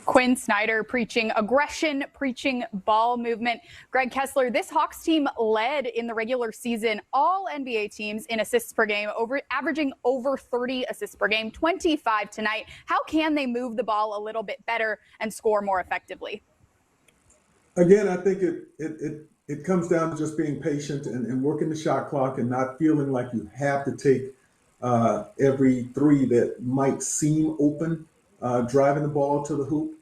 Quinn Snyder preaching aggression, preaching ball movement. Greg Kessler, this Hawks team led in the regular season all NBA teams in assists per game, averaging over 30 assists per game, 25 tonight. How can they move the ball a little bit better and score more effectively? Again, I think it comes down to just being patient and working the shot clock and not feeling like you have to take every three that might seem open. Driving the ball to the hoop,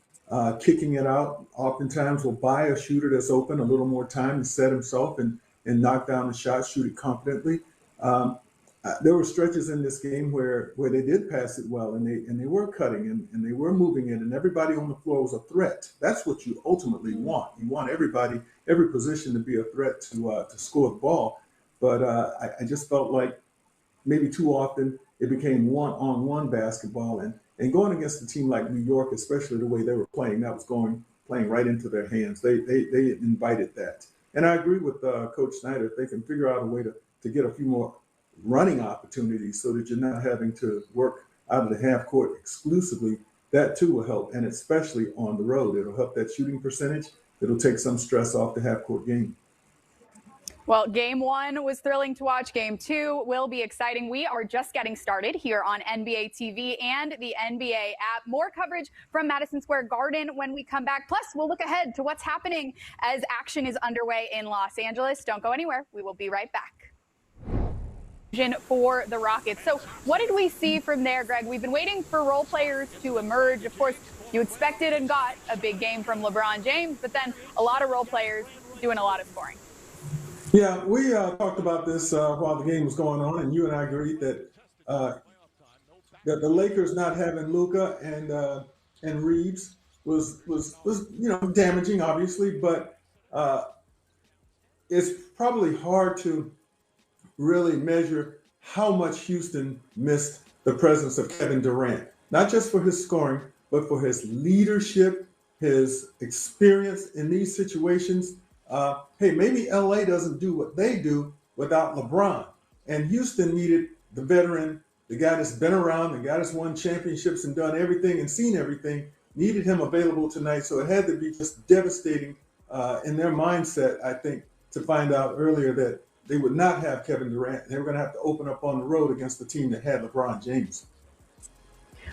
kicking it out. Oftentimes will buy a shooter that's open a little more time to set himself and knock down the shot, shoot it confidently. There were stretches in this game where they did pass it well, and they were cutting and they were moving it, and everybody on the floor was a threat. That's what you ultimately want. You want everybody, every position to be a threat to score the ball. But I just felt like maybe too often it became one-on-one basketball, and going against a team like New York, especially the way they were playing, that was playing right into their hands. They invited that. And I agree with Coach Snyder. If they can figure out a way to get a few more running opportunities so that you're not having to work out of the half court exclusively, that too will help. And especially on the road, it'll help that shooting percentage. It'll take some stress off the half court game. Well, game one was thrilling to watch. Game two will be exciting. We are just getting started here on NBA TV and the NBA app. More coverage from Madison Square Garden when we come back. Plus, we'll look ahead to what's happening as action is underway in Los Angeles. Don't go anywhere. We will be right back. For the Rockets. So what did we see from there, Greg? We've been waiting for role players to emerge. Of course, you expected and got a big game from LeBron James, but then a lot of role players doing a lot of scoring. Yeah, we talked about this while the game was going on, and you and I agreed that the Lakers not having Luka and Reeves was damaging, obviously, but it's probably hard to really measure how much Houston missed the presence of Kevin Durant, not just for his scoring, but for his leadership, his experience in these situations. Hey, maybe LA doesn't do what they do without LeBron. And Houston needed the veteran, the guy that's been around, the guy that's won championships and done everything and seen everything, needed him available tonight. So it had to be just devastating in their mindset, I think, to find out earlier that they would not have Kevin Durant. They were going to have to open up on the road against the team that had LeBron James.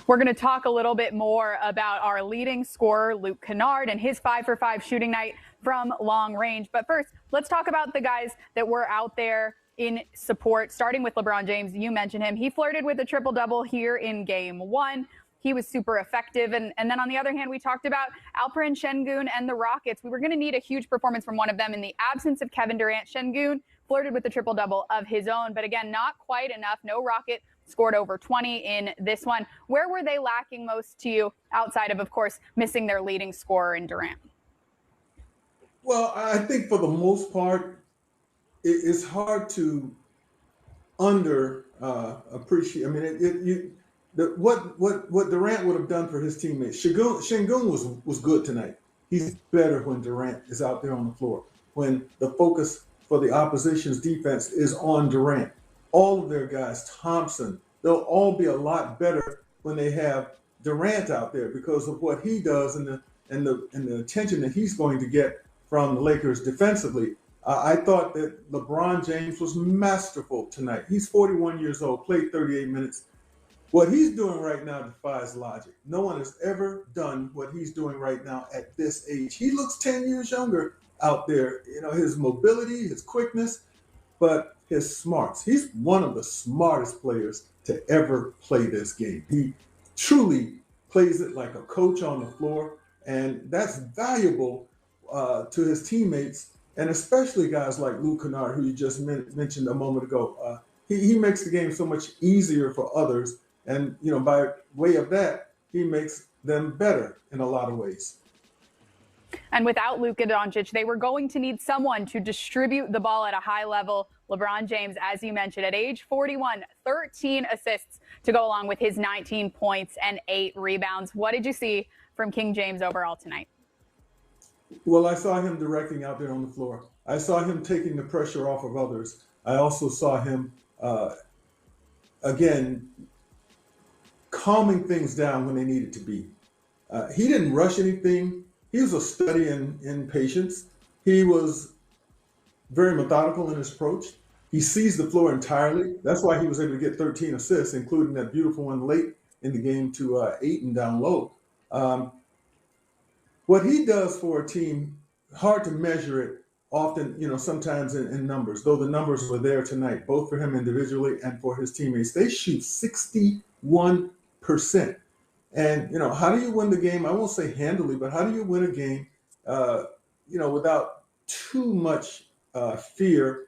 We're going to talk a little bit more about our leading scorer, Luke Kennard, and his 5-for-5 shooting night from long range. But first, let's talk about the guys that were out there in support, starting with LeBron James. You mentioned him. He flirted with a triple-double here in game one. He was super effective. And then on the other hand, we talked about Alperen Şengün and the Rockets. We were going to need a huge performance from one of them in the absence of Kevin Durant. Şengün flirted with the triple-double of his own, but again, not quite enough. No Rocket scored over 20 in this one. Where were they lacking most to you outside of course, missing their leading scorer in Durant? Well, I think for the most part, it's hard to appreciate. I mean, what Durant would have done for his teammates. Şengün was good tonight. He's better when Durant is out there on the floor, when the focus for the opposition's defense is on Durant. All of their guys, Thompson, they'll all be a lot better when they have Durant out there because of what he does and the attention that he's going to get from the Lakers defensively. I thought that LeBron James was masterful tonight. He's 41 years old, played 38 minutes. What he's doing right now defies logic. No one has ever done what he's doing right now at this age. He looks 10 years younger out there. You know, his mobility, his quickness, but his smarts. He's one of the smartest players to ever play this game. He truly plays it like a coach on the floor, and that's valuable to his teammates, and especially guys like Luke Kennard, who you just mentioned a moment ago. He makes the game so much easier for others, and by way of that, he makes them better in a lot of ways. And without Luka Doncic, they were going to need someone to distribute the ball at a high level. LeBron James, as you mentioned, at age 41, 13 assists to go along with his 19 points and 8 rebounds. What did you see from King James overall tonight? Well, I saw him directing out there on the floor. I saw him taking the pressure off of others. I also saw him, again, calming things down when they needed to be. He didn't rush anything. He was a study in patience. He was very methodical in his approach. He sees the floor entirely. That's why he was able to get 13 assists, including that beautiful one late in the game to Ayton down low. What he does for a team, hard to measure it often, sometimes in numbers, though the numbers were there tonight, both for him individually and for his teammates. They shoot 61%. And, how do you win the game? I won't say handily, but how do you win a game, without too much fear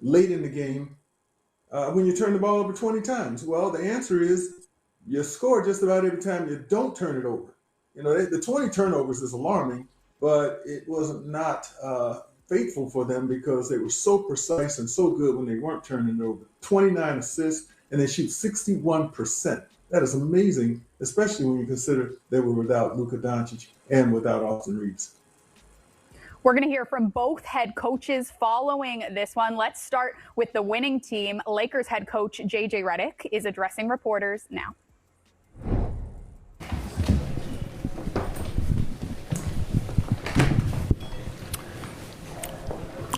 late in the game when you turn the ball over 20 times? Well, the answer is you score just about every time you don't turn it over. The 20 turnovers is alarming, but it was not fateful for them because they were so precise and so good when they weren't turning it over. 29 assists, and they shoot 61%. That is amazing, especially when you consider they were without Luka Doncic and without Austin Reeves. We're going to hear from both head coaches following this one. Let's start with the winning team. Lakers head coach J.J. Redick is addressing reporters now.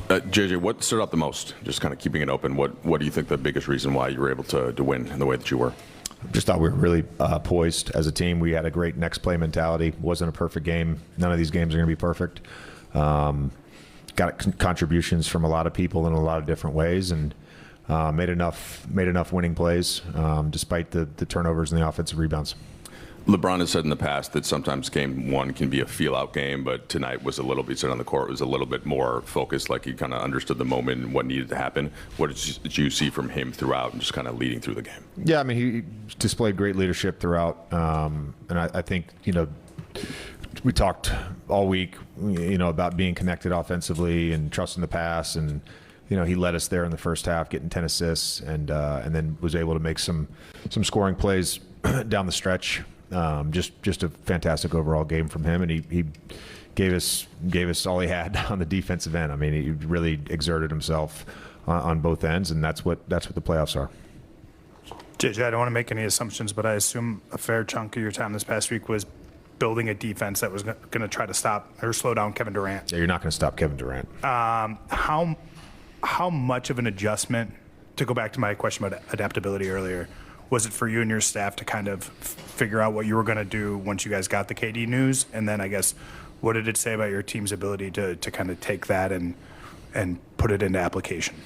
JJ, what stood out the most? Just kind of keeping it open. What do you think the biggest reason why you were able to win in the way that you were? Just thought we were really poised as a team. We had a great next play mentality. Wasn't a perfect game. None of these games are going to be perfect. Got contributions from a lot of people in a lot of different ways, and made enough winning plays despite the turnovers and the offensive rebounds. LeBron has said in the past that sometimes game one can be a feel-out game, but tonight was a little bit, he said on the court, was a little bit more focused, like he kind of understood the moment and what needed to happen. What did you see from him throughout and just kind of leading through the game? Yeah, I mean, he displayed great leadership throughout, and I think, we talked all week, about being connected offensively and trusting the pass, and he led us there in the first half, getting 10 assists, and then was able to make some scoring plays down the stretch. Just a fantastic overall game from him, and he gave us all he had on the defensive end. I mean, he really exerted himself on both ends, and that's what the playoffs are. JJ, I don't want to make any assumptions, but I assume a fair chunk of your time this past week was building a defense that was going to try to stop or slow down Kevin Durant. Yeah, you're not going to stop Kevin Durant. How much of an adjustment, to go back to my question about adaptability earlier, was it for you and your staff to kind of figure out what you were going to do once you guys got the KD news? And then I guess, what did it say about your team's ability to kind of take that and put it into application?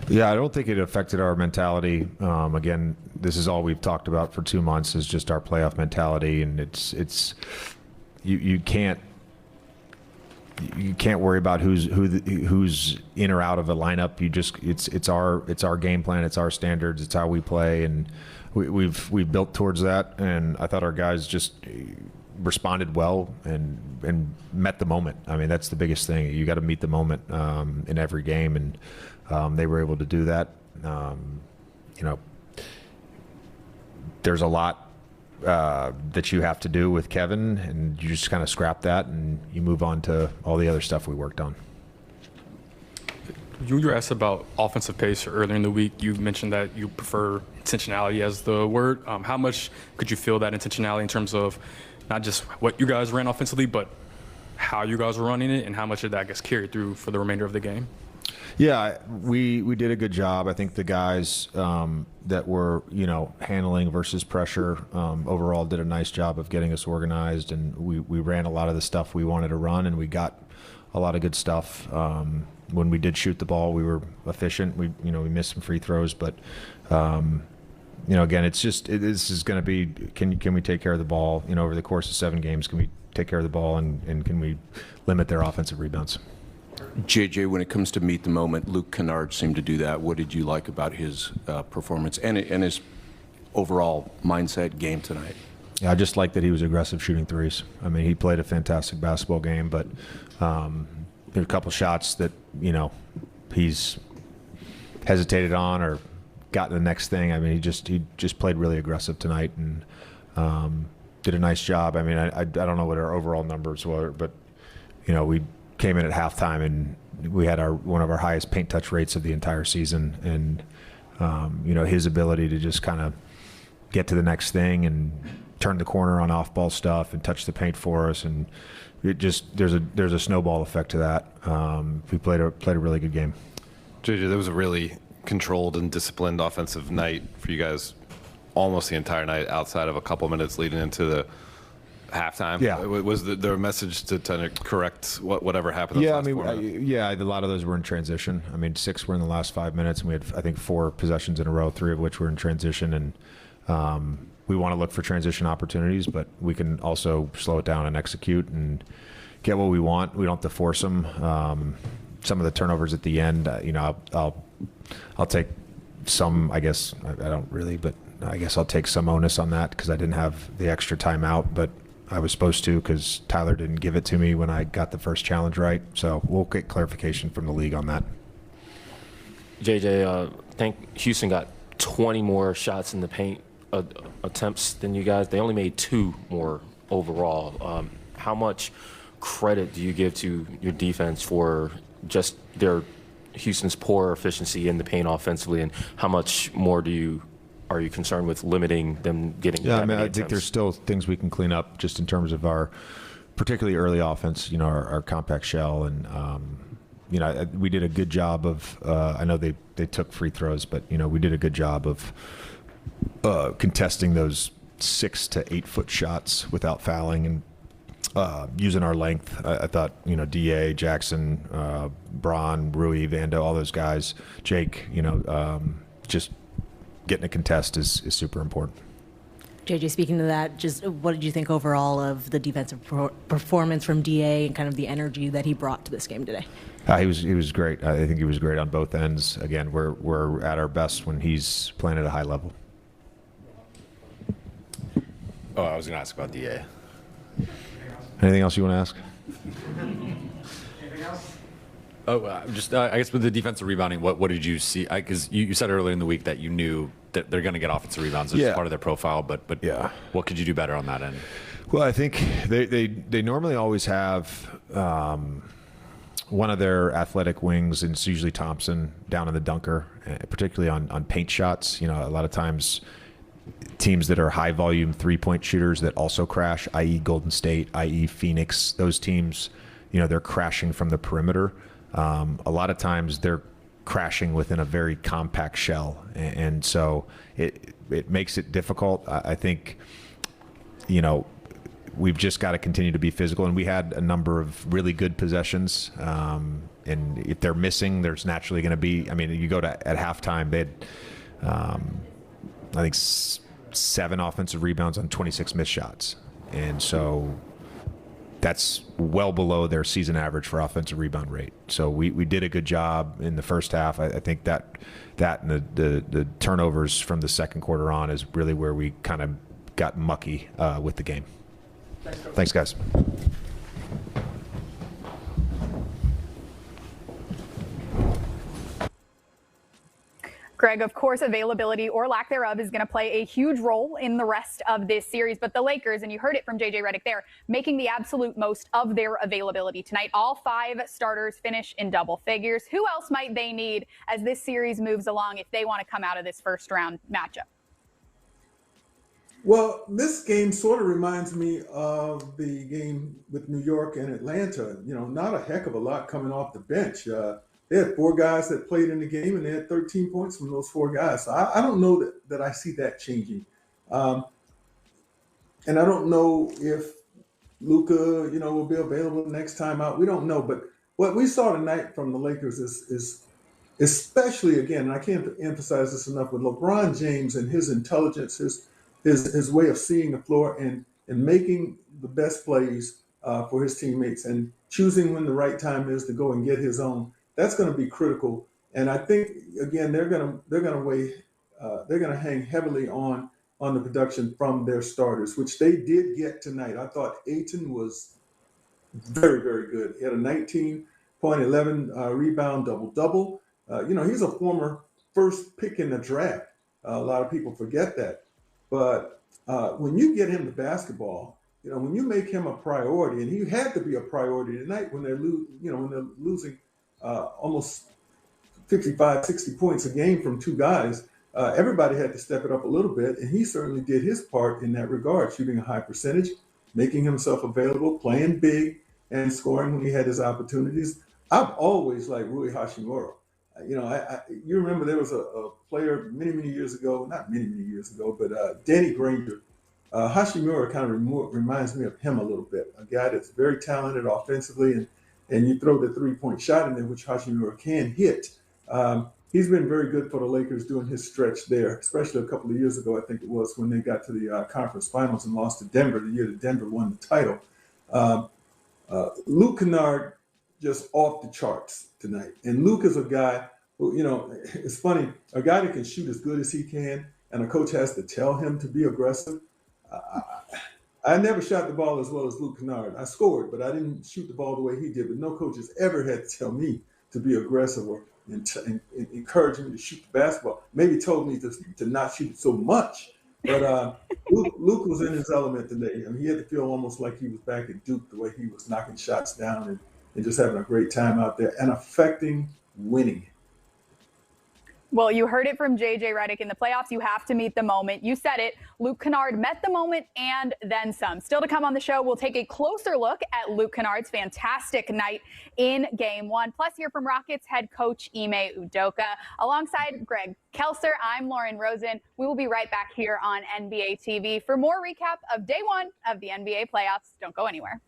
Yeah, I don't think it affected our mentality. Again, this is all we've talked about for 2 months is just our playoff mentality, and it's you can't worry about who's in or out of a lineup. It's our game plan, it's our standards, it's how we play, and we've built towards that. And I thought our guys just responded well and met the moment. I mean, that's the biggest thing. You got to meet the moment in every game, and they were able to do that. There's a lot that you have to do with Kevin, and you just kind of scrap that and you move on to all the other stuff we worked on. You were asked about offensive pace earlier in the week. You mentioned that you prefer intentionality as the word. How much could you feel that intentionality in terms of not just what you guys ran offensively, but how you guys were running it, and how much did that carry through for the remainder of the game? Yeah, we did a good job. I think the guys that were handling versus pressure overall did a nice job of getting us organized, and we ran a lot of the stuff we wanted to run, and we got a lot of good stuff. When we did shoot the ball, we were efficient. We missed some free throws, but again, this is going to be can we take care of the ball? Over the course of 7 games, can we take care of the ball, and can we limit their offensive rebounds? JJ, when it comes to meet the moment, Luke Kennard seemed to do that. What did you like about his performance and his overall mindset game tonight? Yeah, I just like that he was aggressive shooting threes. I mean, he played a fantastic basketball game, but there are a couple shots that he's hesitated on or got the next thing. I mean, he just played really aggressive tonight and did a nice job. I mean, I don't know what our overall numbers were, but we came in at halftime and we had one of our highest paint touch rates of the entire season, and his ability to just kind of get to the next thing and turned the corner on off-ball stuff and touched the paint for us, and it just there's a snowball effect to that. We played a really good game. JJ, that was a really controlled and disciplined offensive night for you guys almost the entire night, outside of a couple minutes leading into the halftime. Yeah. Was there a message to kind of correct whatever happened? Yeah, a lot of those were in transition. I mean, 6 were in the last 5 minutes, and we had, I think, 4 possessions in a row, 3 of which were in transition. And we want to look for transition opportunities, but we can also slow it down and execute and get what we want. We don't have to force them. Some of the turnovers at the end, I'll take some. I guess I don't really, but I guess I'll take some onus on that because I didn't have the extra timeout, but I was supposed to because Tyler didn't give it to me when I got the first challenge right. So we'll get clarification from the league on that. JJ, I think Houston got 20 more shots in the paint attempts than you guys. They only made 2 more overall. How much credit do you give to your defense for just Houston's poor efficiency in the paint offensively, and how much more are you concerned with limiting them getting? Yeah, I think there's still things we can clean up just in terms of our particularly early offense. Our compact shell, and we did a good job of. I know they took free throws, but we did a good job of contesting those 6 to 8 foot shots without fouling and using our length. I thought Da, Jackson, Braun, Rui, Vando, all those guys, Jake, just getting a contest is super important. JJ, speaking to that, just what did you think overall of the defensive performance from Da and kind of the energy that he brought to this game today? He was great. I think he was great on both ends. Again, we're at our best when he's playing at a high level. Oh, I was going to ask about Da. Anything else you want to ask? Anything else? Oh, just I guess with the defensive rebounding, what did you see? Because you said earlier in the week that you knew that they're going to get offensive rebounds as part of their profile, but yeah, what could you do better on that end? Well, I think they normally always have one of their athletic wings, and it's usually Thompson down in the dunker, particularly on paint shots. A lot of times teams that are high volume 3-point shooters that also crash, i.e. Golden State, i.e. Phoenix, those teams, they're crashing from the perimeter. A lot of times they're crashing within a very compact shell, and so it makes it difficult. I think we've just got to continue to be physical, and we had a number of really good possessions, and if they're missing, there's naturally going to be, you go to at halftime, they had I think 7 offensive rebounds on 26 missed shots, and so that's well below their season average for offensive rebound rate. So we did a good job in the first half. I think that and the turnovers from the second quarter on is really where we kind of got mucky with the game. Thanks, guys. Greg, of course, availability or lack thereof is going to play a huge role in the rest of this series. But the Lakers, and you heard it from JJ Redick there, making the absolute most of their availability tonight. All 5 starters finish in double figures. Who else might they need as this series moves along if they want to come out of this first round matchup? Well, this game sort of reminds me of the game with New York and Atlanta. Not a heck of a lot coming off the bench. They had 4 guys that played in the game, and they had 13 points from those 4 guys. So I don't know that I see that changing. And I don't know if Luka, will be available next time out. We don't know. But what we saw tonight from the Lakers is especially, again, and I can't emphasize this enough, with LeBron James and his intelligence, his way of seeing the floor and making the best plays for his teammates and choosing when the right time is to go and get his own. That's going to be critical, and I think again they're going to hang heavily on the production from their starters, which they did get tonight. I thought Ayton was very, very good. He had a 19.11 rebound double. He's a former first pick in the draft. A lot of people forget that, but when you get him the basketball, when you make him a priority, and he had to be a priority tonight when they're losing almost 55, 60 points a game from 2 guys, everybody had to step it up a little bit, and he certainly did his part in that regard, shooting a high percentage, making himself available, playing big, and scoring when he had his opportunities. I've always liked Rui Hachimura. You remember there was a player many years ago, not many years ago, but Danny Granger. Hachimura kind of reminds me of him a little bit. A guy that's very talented offensively, and you throw the 3-point shot in there, which Hachimura can hit. He's been very good for the Lakers doing his stretch there, especially a couple of years ago, I think it was, when they got to the conference finals and lost to Denver the year that Denver won the title. Luke Kennard just off the charts tonight. And Luke is a guy who, it's funny, a guy that can shoot as good as he can, and a coach has to tell him to be aggressive. I never shot the ball as well as Luke Kennard. I scored, but I didn't shoot the ball the way he did. But no coach has ever had to tell me to be aggressive or and encourage me to shoot the basketball. Maybe told me to not shoot so much. But Luke was in his element today. I mean, he had to feel almost like he was back at Duke, the way he was knocking shots down and just having a great time out there and affecting winning. Well, you heard it from JJ Redick. In the playoffs, you have to meet the moment. You said it. Luke Kennard met the moment and then some. Still to come on the show, we'll take a closer look at Luke Kennard's fantastic night in Game 1. Plus, hear from Rockets head coach Ime Udoka. Alongside Greg Kelser, I'm Lauren Rosen. We will be right back here on NBA TV for more recap of Day 1 of the NBA playoffs. Don't go anywhere.